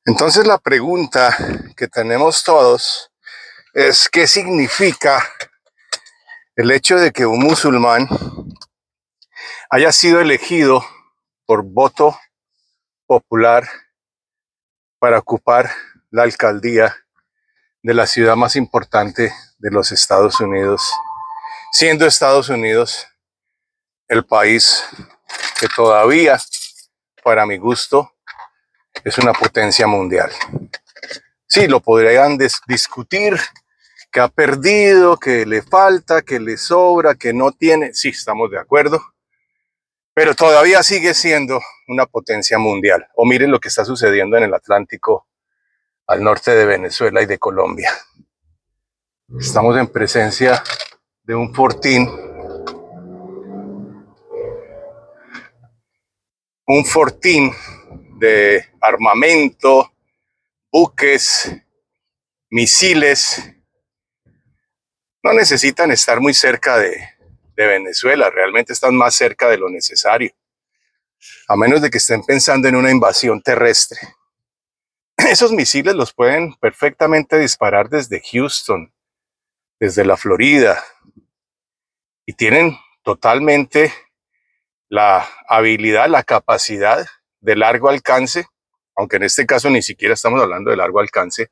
Entonces la pregunta que tenemos todos es ¿qué significa el hecho de que un musulmán haya sido elegido por voto popular para ocupar la alcaldía de la ciudad más importante de los Estados Unidos, siendo Estados Unidos el país que todavía, para mi gusto, es una potencia mundial? Sí, lo podrían discutir, que ha perdido, que le falta, que le sobra, que no tiene. Sí, estamos de acuerdo, pero todavía sigue siendo una potencia mundial. O miren lo que está sucediendo en el Atlántico al norte de Venezuela y de Colombia. Estamos en presencia de un fortín de armamento, buques, misiles. No necesitan estar muy cerca de Venezuela, realmente están más cerca de lo necesario, a menos de que estén pensando en una invasión terrestre. Esos misiles los pueden perfectamente disparar desde Houston, desde la Florida, y tienen totalmente la habilidad, la capacidad de largo alcance, aunque en este caso ni siquiera estamos hablando de largo alcance.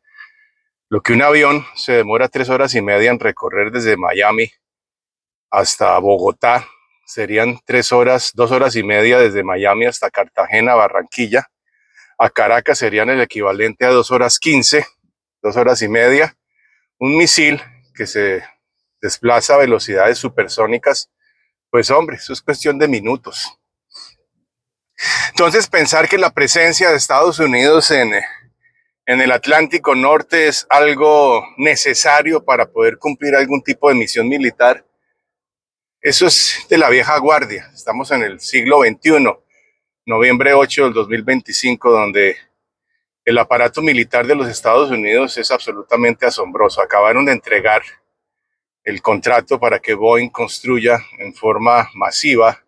Lo que un avión se demora 3 horas y media en recorrer desde Miami hasta Bogotá, serían 3 horas, 2 horas y media desde Miami hasta Cartagena, Barranquilla. A Caracas serían el equivalente a 2 horas 15, 2 horas y media. Un misil que se desplaza a velocidades supersónicas, pues hombre, eso es cuestión de minutos. Entonces pensar que la presencia de Estados Unidos en el Atlántico Norte es algo necesario para poder cumplir algún tipo de misión militar, eso es de la vieja guardia. Estamos en el siglo XXI, noviembre 8 del 2025, donde el aparato militar de los Estados Unidos es absolutamente asombroso. Acabaron de entregar el contrato para que Boeing construya en forma masiva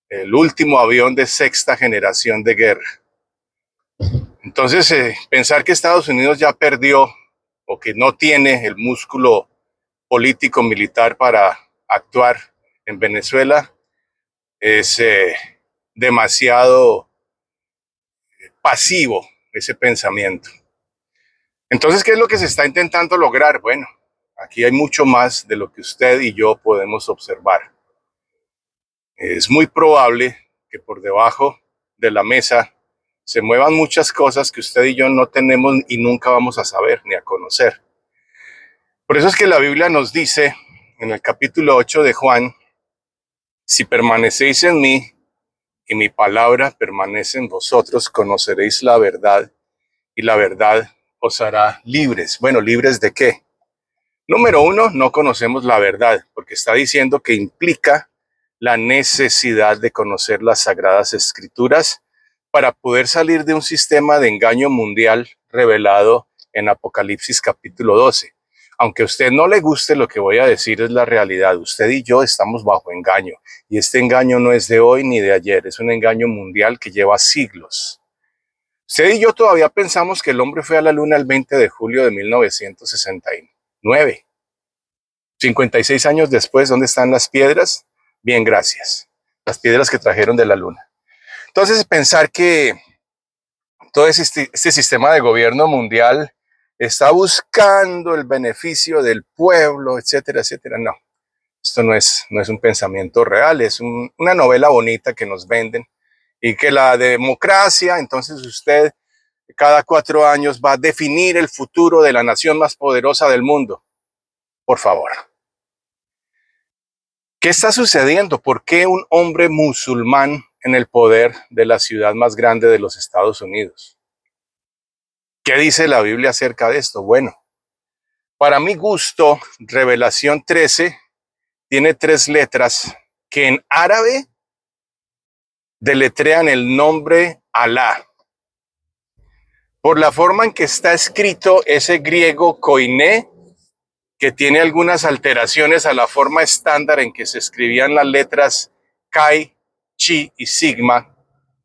el último avión de sexta generación de guerra. Entonces, pensar que Estados Unidos ya perdió o que no tiene el músculo político militar para actuar en Venezuela es demasiado pasivo, ese pensamiento. Entonces, ¿qué es lo que se está intentando lograr? Bueno, aquí hay mucho más de lo que usted y yo podemos observar. Es muy probable que por debajo de la mesa se muevan muchas cosas que usted y yo no tenemos y nunca vamos a saber ni a conocer. Por eso es que la Biblia nos dice en el capítulo 8 de Juan: si permanecéis en mí y mi palabra permanece en vosotros, conoceréis la verdad y la verdad os hará libres. Bueno, ¿libres de qué? Número uno, no conocemos la verdad, porque está diciendo que implica la necesidad de conocer las Sagradas Escrituras para poder salir de un sistema de engaño mundial revelado en Apocalipsis capítulo 12. Aunque a usted no le guste lo que voy a decir, es la realidad. Usted y yo estamos bajo engaño, y este engaño no es de hoy ni de ayer, es un engaño mundial que lleva siglos. Usted y yo todavía pensamos que el hombre fue a la luna el 20 de julio de 1969. 56 años después, ¿dónde están las piedras? Bien, gracias. Las piedras que trajeron de la luna. Entonces, pensar que todo este sistema de gobierno mundial está buscando el beneficio del pueblo, etcétera, etcétera, no. Esto no es un pensamiento real, es una novela bonita que nos venden. Y que la democracia, entonces usted cada 4 años va a definir el futuro de la nación más poderosa del mundo. Por favor. ¿Qué está sucediendo? ¿Por qué un hombre musulmán en el poder de la ciudad más grande de los Estados Unidos? ¿Qué dice la Biblia acerca de esto? Bueno, para mi gusto, Revelación 13 tiene 3 letras que en árabe deletrean el nombre Alá. Por la forma en que está escrito ese griego koiné, que tiene algunas alteraciones a la forma estándar en que se escribían las letras Kai, Chi y Sigma,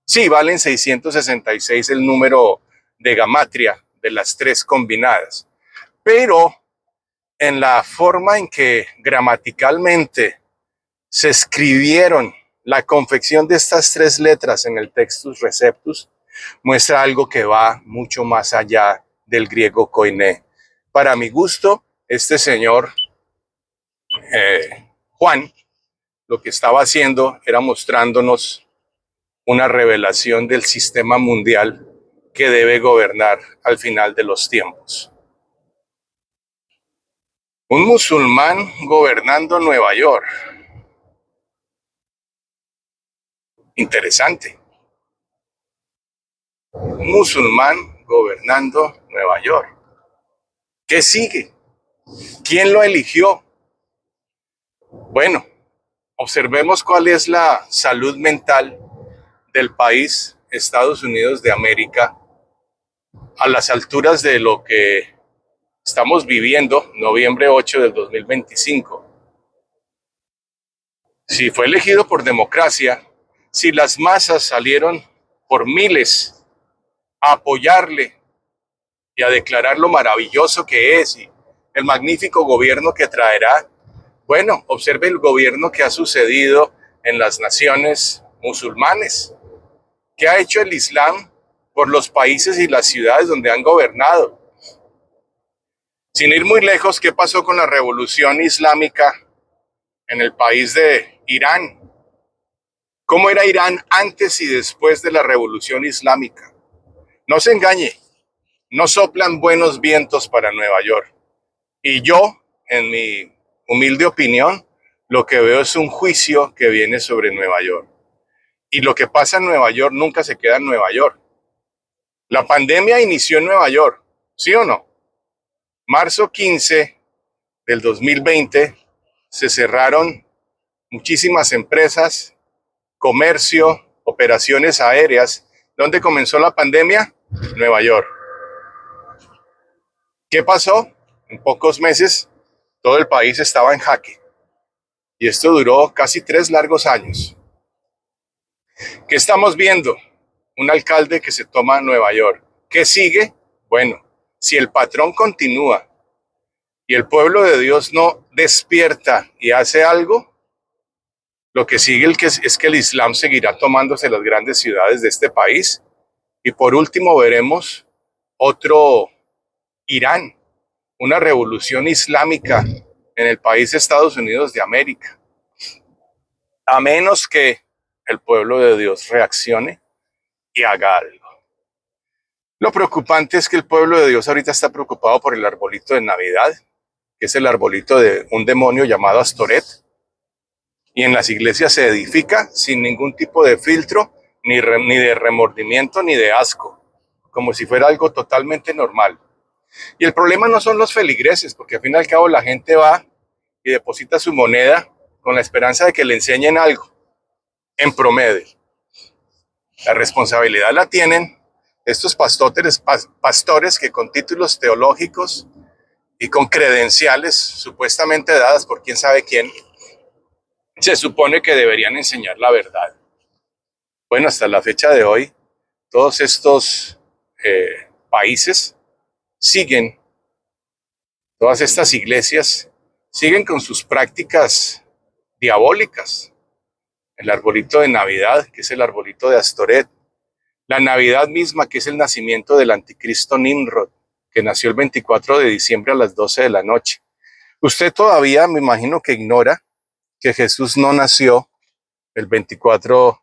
Sí, valen 666 el número de gamatria de las tres combinadas, pero en la forma en que gramaticalmente se escribieron la confección de estas tres letras en el Textus Receptus, muestra algo que va mucho más allá del griego koiné. Para mi gusto, este señor Juan lo que estaba haciendo era mostrándonos una revelación del sistema mundial que debe gobernar al final de los tiempos. Un musulmán gobernando Nueva York. Interesante. Un musulmán gobernando Nueva York. ¿Qué sigue? ¿Quién lo eligió? Bueno, observemos cuál es la salud mental del país Estados Unidos de América a las alturas de lo que estamos viviendo, noviembre 8 del 2025. Si fue elegido por democracia, si las masas salieron por miles a apoyarle y a declarar lo maravilloso que es y el magnífico gobierno que traerá, bueno, observe el gobierno que ha sucedido en las naciones musulmanes, que ha hecho el Islam por los países y las ciudades donde han gobernado. Sin ir muy lejos, ¿qué pasó con la revolución islámica en el país de Irán? ¿Cómo era Irán antes y después de la revolución islámica? No se engañe, no soplan buenos vientos para Nueva York. Y yo, en mi humilde opinión, lo que veo es un juicio que viene sobre Nueva York. Y lo que pasa en Nueva York nunca se queda en Nueva York. La pandemia inició en Nueva York, ¿sí o no? Marzo 15 del 2020 se cerraron muchísimas empresas, comercio, operaciones aéreas. ¿Dónde comenzó la pandemia? Nueva York. ¿Qué pasó? En pocos meses todo el país estaba en jaque. Y esto duró casi 3 largos años. ¿Qué estamos viendo? Un alcalde que se toma Nueva York. ¿Qué sigue? Bueno, si el patrón continúa y el pueblo de Dios no despierta y hace algo, lo que sigue es que el Islam seguirá tomándose las grandes ciudades de este país. Y por último veremos otro Irán, una revolución islámica en el país de Estados Unidos de América. A menos que el pueblo de Dios reaccione y haga algo. Lo preocupante es que el pueblo de Dios ahorita está preocupado por el arbolito de Navidad, que es el arbolito de un demonio llamado Astoret. Y en las iglesias se edifica sin ningún tipo de filtro, ni de remordimiento, ni de asco, como si fuera algo totalmente normal. Y el problema no son los feligreses, porque al fin y al cabo la gente va y deposita su moneda con la esperanza de que le enseñen algo, en promedio. La responsabilidad la tienen estos pastores que con títulos teológicos y con credenciales supuestamente dadas por quién sabe quién, se supone que deberían enseñar la verdad. Bueno, hasta la fecha de hoy, todos estos países siguen, todas estas iglesias siguen con sus prácticas diabólicas. El arbolito de Navidad, que es el arbolito de Astoret, la Navidad misma, que es el nacimiento del anticristo Nimrod, que nació el 24 de diciembre a las 12 de la noche. Usted todavía, me imagino que ignora que Jesús no nació el 24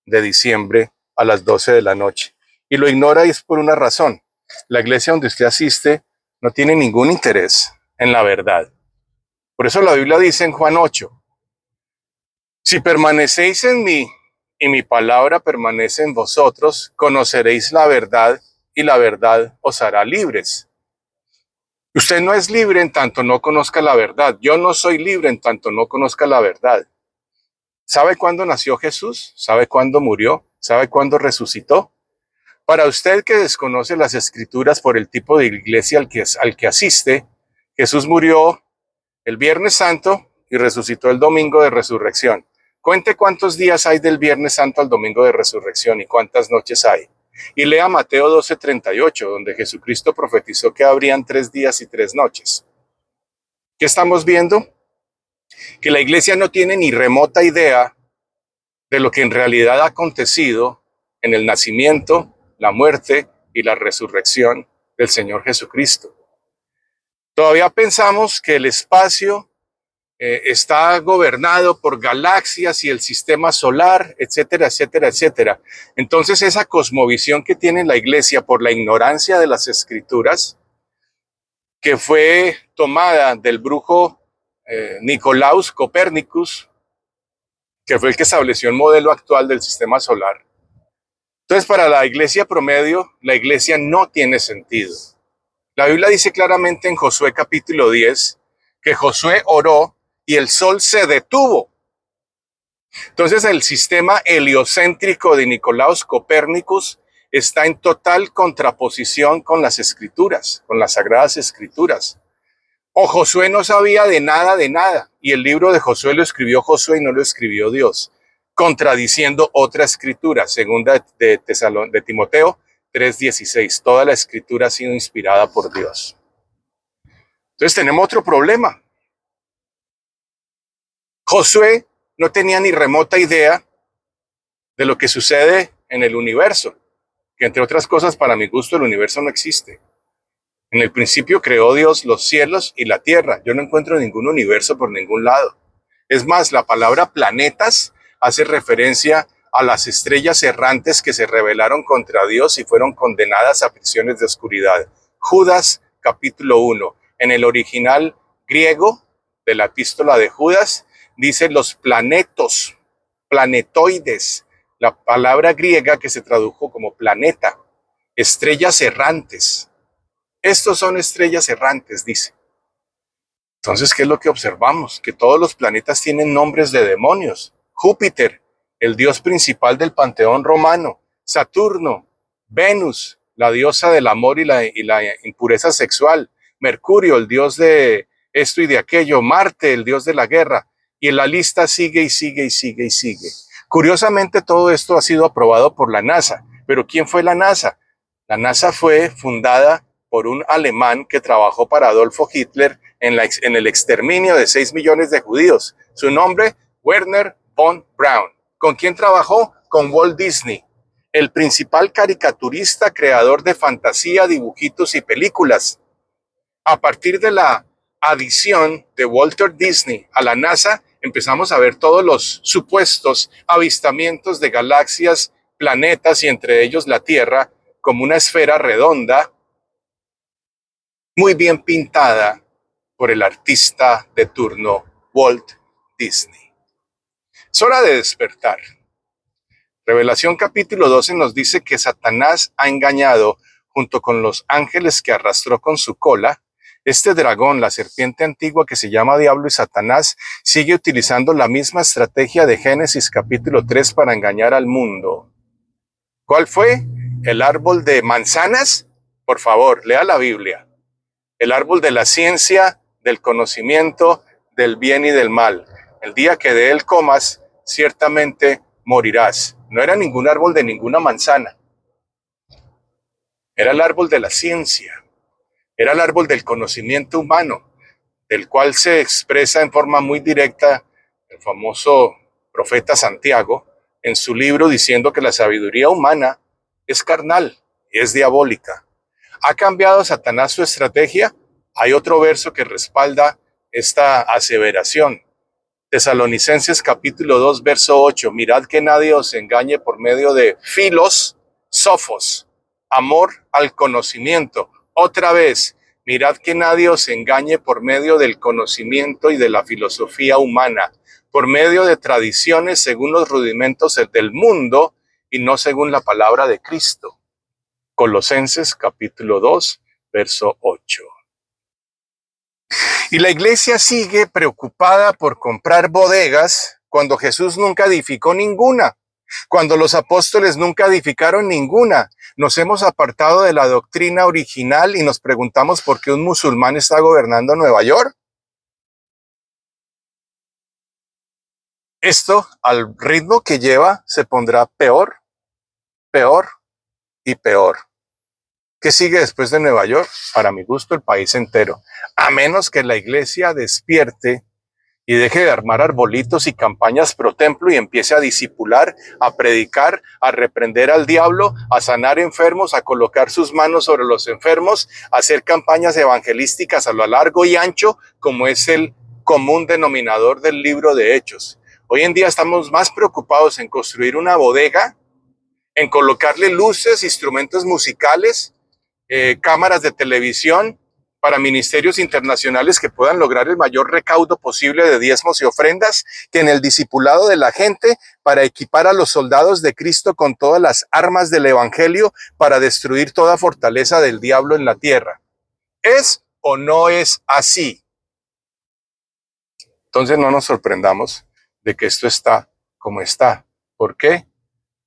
de diciembre a las 12 de la noche. Y lo ignora y es por una razón. La iglesia donde usted asiste no tiene ningún interés en la verdad. Por eso la Biblia dice en Juan 8, si permanecéis en mí y mi palabra permanece en vosotros, conoceréis la verdad y la verdad os hará libres. Usted no es libre en tanto no conozca la verdad. Yo no soy libre en tanto no conozca la verdad. ¿Sabe cuándo nació Jesús? ¿Sabe cuándo murió? ¿Sabe cuándo resucitó? Para usted que desconoce las escrituras por el tipo de iglesia al que asiste, Jesús murió el Viernes Santo y resucitó el domingo de resurrección. Cuente cuántos días hay del Viernes Santo al Domingo de Resurrección y cuántas noches hay. Y lea Mateo 12:38, donde Jesucristo profetizó que habrían 3 días y 3 noches. ¿Qué estamos viendo? Que la iglesia no tiene ni remota idea de lo que en realidad ha acontecido en el nacimiento, la muerte y la resurrección del Señor Jesucristo. Todavía pensamos que el espacio está gobernado por galaxias y el sistema solar, etcétera, etcétera, etcétera. Entonces esa cosmovisión que tiene la iglesia por la ignorancia de las escrituras, que fue tomada del brujo Nicolaus Copernicus, que fue el que estableció el modelo actual del sistema solar. Entonces, para la iglesia promedio, la iglesia no tiene sentido. La Biblia dice claramente en Josué capítulo 10 que Josué oró y el sol se detuvo. Entonces, el sistema heliocéntrico de Nicolaus Copernicus está en total contraposición con las escrituras, con las sagradas escrituras. O Josué no sabía de nada, y el libro de Josué lo escribió Josué y no lo escribió Dios, contradiciendo otra escritura, segunda de Timoteo 3:16. Toda la escritura ha sido inspirada por Dios. Entonces tenemos otro problema. Josué no tenía ni remota idea de lo que sucede en el universo, que entre otras cosas, para mi gusto, el universo no existe. En el principio creó Dios los cielos y la tierra. Yo no encuentro ningún universo por ningún lado. Es más, la palabra planetas hace referencia a las estrellas errantes que se rebelaron contra Dios y fueron condenadas a prisiones de oscuridad. Judas, capítulo 1. En el original griego de la epístola de Judas, dice los planetos, planetoides, la palabra griega que se tradujo como planeta, estrellas errantes. Estos son estrellas errantes, dice. Entonces, ¿qué es lo que observamos? Que todos los planetas tienen nombres de demonios. Júpiter, el dios principal del panteón romano. Saturno, Venus, la diosa del amor y la impureza sexual. Mercurio, el dios de esto y de aquello. Marte, el dios de la guerra. Y la lista sigue y sigue y sigue y sigue. Curiosamente, todo esto ha sido aprobado por la NASA. ¿Pero quién fue la NASA? La NASA fue fundada por un alemán que trabajó para Adolfo Hitler en el exterminio de 6 millones de judíos. Su nombre, Werner von Braun. ¿Con quién trabajó? Con Walt Disney, el principal caricaturista, creador de fantasía, dibujitos y películas. A partir de la adición de Walter Disney a la NASA, empezamos a ver todos los supuestos avistamientos de galaxias, planetas y entre ellos la Tierra como una esfera redonda, muy bien pintada por el artista de turno Walt Disney. Es hora de despertar. Revelación capítulo 12 nos dice que Satanás ha engañado junto con los ángeles que arrastró con su cola. Este dragón, la serpiente antigua que se llama Diablo y Satanás, sigue utilizando la misma estrategia de Génesis capítulo 3 para engañar al mundo. ¿Cuál fue? ¿El árbol de manzanas? Por favor, lea la Biblia. El árbol de la ciencia, del conocimiento, del bien y del mal. El día que de él comas, ciertamente morirás. No era ningún árbol de ninguna manzana. Era el árbol de la ciencia. Era el árbol del conocimiento humano, del cual se expresa en forma muy directa el famoso profeta Santiago en su libro diciendo que la sabiduría humana es carnal y es diabólica. ¿Ha cambiado Satanás su estrategia? Hay otro verso que respalda esta aseveración. Tesalonicenses capítulo 2, verso 8. Mirad que nadie os engañe por medio de filos, sofos, amor al conocimiento. Otra vez, mirad que nadie os engañe por medio del conocimiento y de la filosofía humana, por medio de tradiciones según los rudimentos del mundo y no según la palabra de Cristo. Colosenses capítulo 2, verso 8. Y la iglesia sigue preocupada por comprar bodegas cuando Jesús nunca edificó ninguna, cuando los apóstoles nunca edificaron ninguna. Nos hemos apartado de la doctrina original y nos preguntamos por qué un musulmán está gobernando Nueva York. Esto, al ritmo que lleva, se pondrá peor, peor y peor. ¿Qué sigue después de Nueva York? Para mi gusto, el país entero. A menos que la iglesia despierte y deje de armar arbolitos y campañas pro templo y empiece a discipular, a predicar, a reprender al diablo, a sanar enfermos, a colocar sus manos sobre los enfermos, a hacer campañas evangelísticas a lo largo y ancho, como es el común denominador del libro de Hechos. Hoy en día estamos más preocupados en construir una bodega, en colocarle luces, instrumentos musicales, cámaras de televisión para ministerios internacionales que puedan lograr el mayor recaudo posible de diezmos y ofrendas, que en el discipulado de la gente para equipar a los soldados de Cristo con todas las armas del evangelio para destruir toda fortaleza del diablo en la tierra. ¿Es o no es así? Entonces no nos sorprendamos de que esto está como está. ¿Por qué?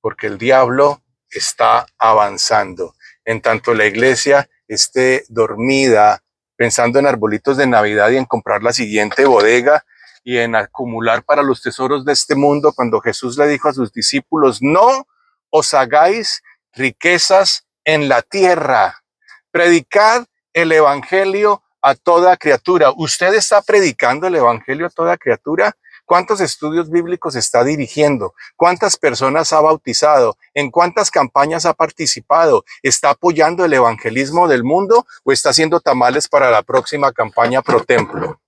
Porque el diablo está avanzando. En tanto la iglesia esté dormida, pensando en arbolitos de Navidad y en comprar la siguiente bodega y en acumular para los tesoros de este mundo, cuando Jesús le dijo a sus discípulos, no os hagáis riquezas en la tierra, predicad el evangelio a toda criatura. ¿Usted está predicando el evangelio a toda criatura? ¿Cuántos estudios bíblicos está dirigiendo? ¿Cuántas personas ha bautizado? ¿En cuántas campañas ha participado? ¿Está apoyando el evangelismo del mundo o está haciendo tamales para la próxima campaña pro templo?